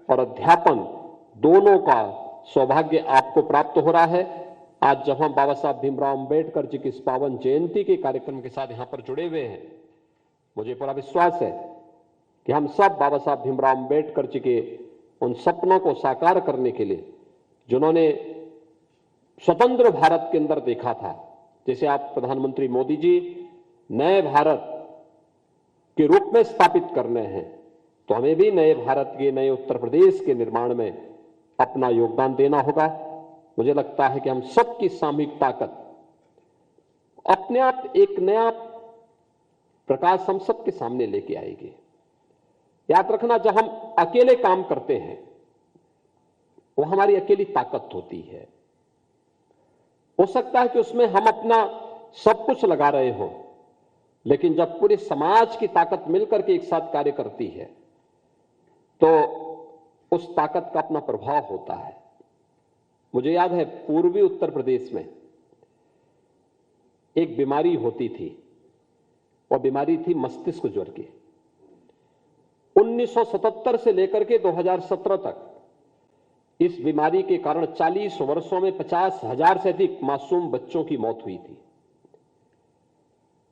और अध्यापन दोनों का सौभाग्य आपको प्राप्त हो रहा है। आज जब हम बाबा साहब भीमराव अंबेडकर जी की इस पावन जयंती के कार्यक्रम के साथ यहां पर जुड़े हुए हैं, मुझे पूरा विश्वास है कि हम सब बाबा साहब भीमराव अंबेडकर जी के उन सपनों को साकार करने के लिए, जिन्होंने स्वतंत्र भारत के अंदर देखा था, जैसे आप प्रधानमंत्री मोदी जी नए भारत के रूप में स्थापित करने हैं, तो हमें भी नए भारत के, नए उत्तर प्रदेश के निर्माण में अपना योगदान देना होगा। मुझे लगता है कि हम सबकी सामूहिक ताकत अपने आप एक नया प्रकाश हम सबके सामने लेके आएगी। याद रखना, जब हम अकेले काम करते हैं वो हमारी अकेली ताकत होती है। हो सकता है कि उसमें हम अपना सब कुछ लगा रहे हों, लेकिन जब पूरे समाज की ताकत मिलकर के एक साथ कार्य करती है तो उस ताकत का अपना प्रभाव होता है। मुझे याद है पूर्वी उत्तर प्रदेश में एक बीमारी होती थी, वह बीमारी थी मस्तिष्क ज्वर की। 1977 से लेकर के 2017 तक इस बीमारी के कारण 40 वर्षों में 50,000 से अधिक मासूम बच्चों की मौत हुई थी,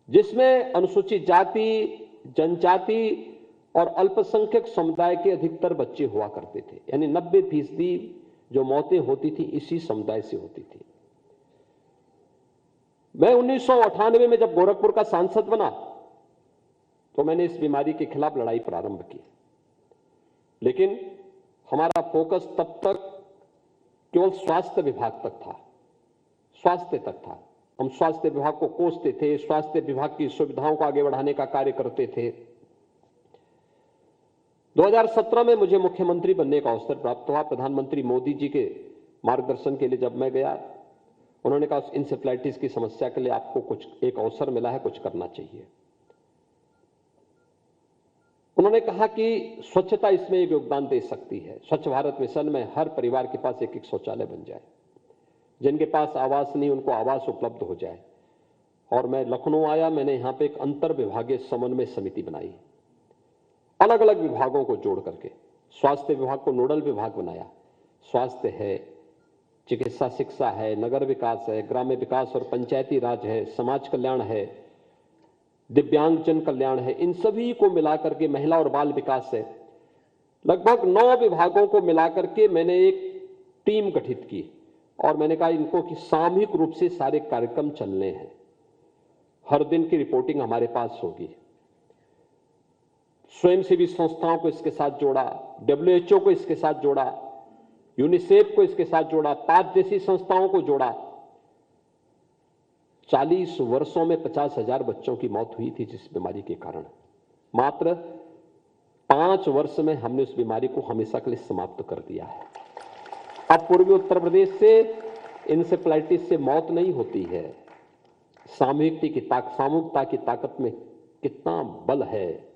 जिसमें अनुसूचित जाति, जनजाति और अल्पसंख्यक समुदाय के अधिकतर बच्चे हुआ करते थे। यानी 90% जो मौतें होती थी इसी समुदाय से होती थी। मैं 1998 में जब गोरखपुर का सांसद बना तो मैंने इस बीमारी के खिलाफ लड़ाई प्रारंभ की, लेकिन हमारा फोकस तब तक केवल स्वास्थ्य विभाग तक था, स्वास्थ्य तक था। हम स्वास्थ्य विभाग को कोसते थे, स्वास्थ्य विभाग की सुविधाओं को आगे बढ़ाने का कार्य करते थे। 2017 में मुझे मुख्यमंत्री बनने का अवसर प्राप्त हुआ। प्रधानमंत्री मोदी जी के मार्गदर्शन के लिए जब मैं गया, उन्होंने कहा इंसेफ्लाइटिस की समस्या के लिए आपको कुछ एक अवसर मिला है, कुछ करना चाहिए। उन्होंने कहा कि स्वच्छता इसमें एक योगदान दे सकती है। स्वच्छ भारत मिशन में हर परिवार के पास एक एक शौचालय बन जाए, जिनके पास आवास नहीं उनको आवास उपलब्ध हो जाए। और मैं लखनऊ आया, मैंने यहां पे एक अंतर विभागीय समन्वय समिति बनाई, अलग अलग विभागों को जोड़ करके। स्वास्थ्य विभाग को नोडल विभाग बनाया। स्वास्थ्य है, चिकित्सा शिक्षा है, नगर विकास है, ग्राम्य विकास और पंचायती राज है, समाज कल्याण है, दिव्यांगजन कल्याण है, इन सभी को मिलाकर के महिला और बाल विकास है। लगभग 9 विभागों को मिलाकर के मैंने एक टीम गठित की और मैंने कहा इनको कि सामूहिक रूप से सारे कार्यक्रम चलने हैं। हर दिन की रिपोर्टिंग हमारे पास होगी। स्वयंसेवी संस्थाओं को इसके साथ जोड़ा, WHO को इसके साथ जोड़ा, यूनिसेफ को इसके साथ जोड़ा, पाक जैसी संस्थाओं को जोड़ा। 40 वर्षों में 50,000 बच्चों की मौत हुई थी जिस बीमारी के कारण। मात्र 5 वर्ष में हमने उस बीमारी को हमेशा के लिए समाप्त कर दिया है। अब पूर्वी उत्तर प्रदेश से इंसेफ्लाइटिस से मौत नहीं होती है। सामूहिकता की ताकत में कितना बल है।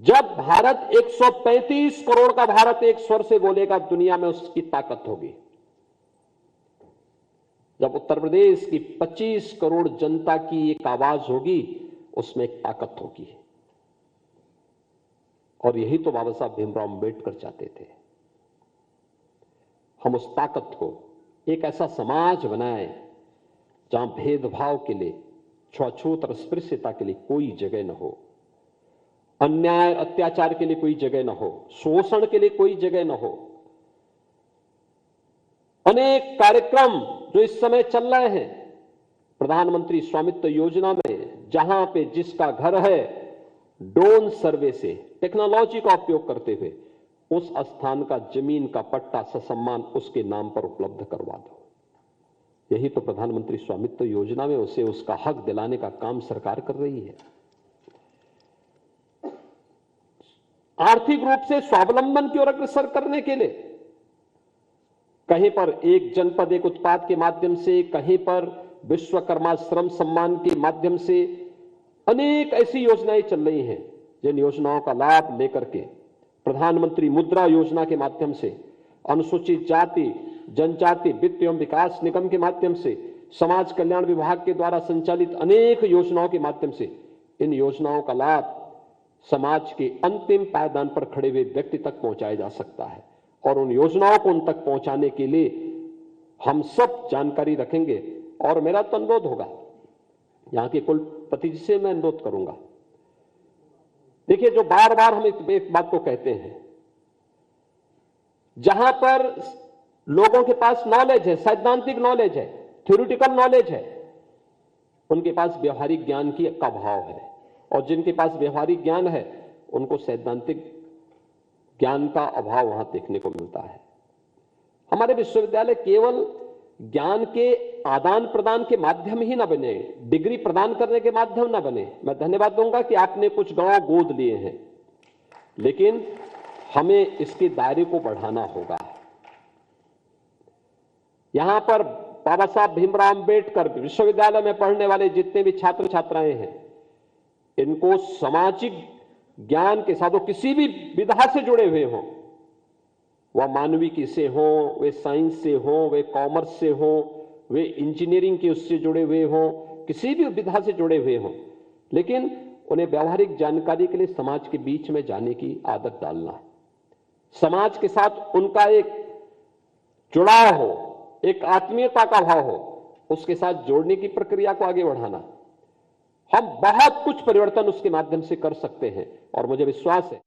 जब भारत 135 करोड़ का भारत एक स्वर से बोलेगा, दुनिया में उसकी ताकत होगी। जब उत्तर प्रदेश की 25 करोड़ जनता की एक आवाज होगी, उसमें एक ताकत होगी। और यही तो बाबा साहब भीमराव अंबेडकर चाहते थे। हम उस ताकत को एक ऐसा समाज बनाएं जहां भेदभाव के लिए, छुआछूत और अस्पृश्यता के लिए कोई जगह न हो, अन्याय अत्याचार के लिए कोई जगह न हो, शोषण के लिए कोई जगह न हो। अनेक कार्यक्रम जो इस समय चल रहे हैं, प्रधानमंत्री स्वामित्व योजना में, जहां पे जिसका घर है, ड्रोन सर्वे से टेक्नोलॉजी का उपयोग करते हुए उस स्थान का जमीन का पट्टा ससम्मान उसके नाम पर उपलब्ध करवा दो। यही तो प्रधानमंत्री स्वामित्व योजना में उसे उसका हक दिलाने का काम सरकार कर रही है। आर्थिक रूप से स्वावलंबन की ओर अग्रसर करने के लिए कहीं पर एक जनपद एक उत्पाद के माध्यम से, कहीं पर विश्वकर्मा श्रम सम्मान के माध्यम से अनेक ऐसी योजनाएं चल रही हैं, जिन योजनाओं का लाभ लेकर के प्रधानमंत्री मुद्रा योजना के माध्यम से, अनुसूचित जाति जनजाति वित्त एवं विकास निगम के माध्यम से, समाज कल्याण विभाग के द्वारा संचालित अनेक योजनाओं के माध्यम से इन योजनाओं का लाभ समाज के अंतिम पायदान पर खड़े हुए व्यक्ति तक पहुंचाया जा सकता है। और उन योजनाओं को उन तक पहुंचाने के लिए हम सब जानकारी रखेंगे। और मेरा तो अनुरोध होगा, यहां के कुलपति जी से मैं अनुरोध करूंगा, देखिए जो बार बार हम एक बात को कहते हैं, जहां पर लोगों के पास नॉलेज है, सैद्धांतिक नॉलेज है, थ्योरिटिकल नॉलेज है, उनके पास व्यवहारिक ज्ञान की का अभाव है। और जिनके पास व्यवहारिक ज्ञान है उनको सैद्धांतिक ज्ञान का अभाव वहां देखने को मिलता है। हमारे विश्वविद्यालय केवल ज्ञान के आदान प्रदान के माध्यम ही ना बने, डिग्री प्रदान करने के माध्यम ना बने। मैं धन्यवाद दूंगा कि आपने कुछ गांव गोद लिए हैं, लेकिन हमें इसके दायरे को बढ़ाना होगा। यहां पर बाबा साहब भीमराव अंबेडकर विश्वविद्यालय में पढ़ने वाले जितने भी छात्र छात्राएं हैं, इनको सामाजिक ज्ञान के साथ, वो किसी भी विधा से जुड़े हुए हों, वह मानविकी से हों, वे साइंस से हों, वे कॉमर्स से हों, वे इंजीनियरिंग के उससे जुड़े हुए हों, किसी भी विधा से जुड़े हुए हों, लेकिन उन्हें व्यवहारिक जानकारी के लिए समाज के बीच में जाने की आदत डालना, समाज के साथ उनका एक जुड़ाव हो, एक आत्मीयता का भाव हो, उसके साथ जोड़ने की प्रक्रिया को आगे बढ़ाना। हम बहुत कुछ परिवर्तन उसके माध्यम से कर सकते हैं और मुझे विश्वास है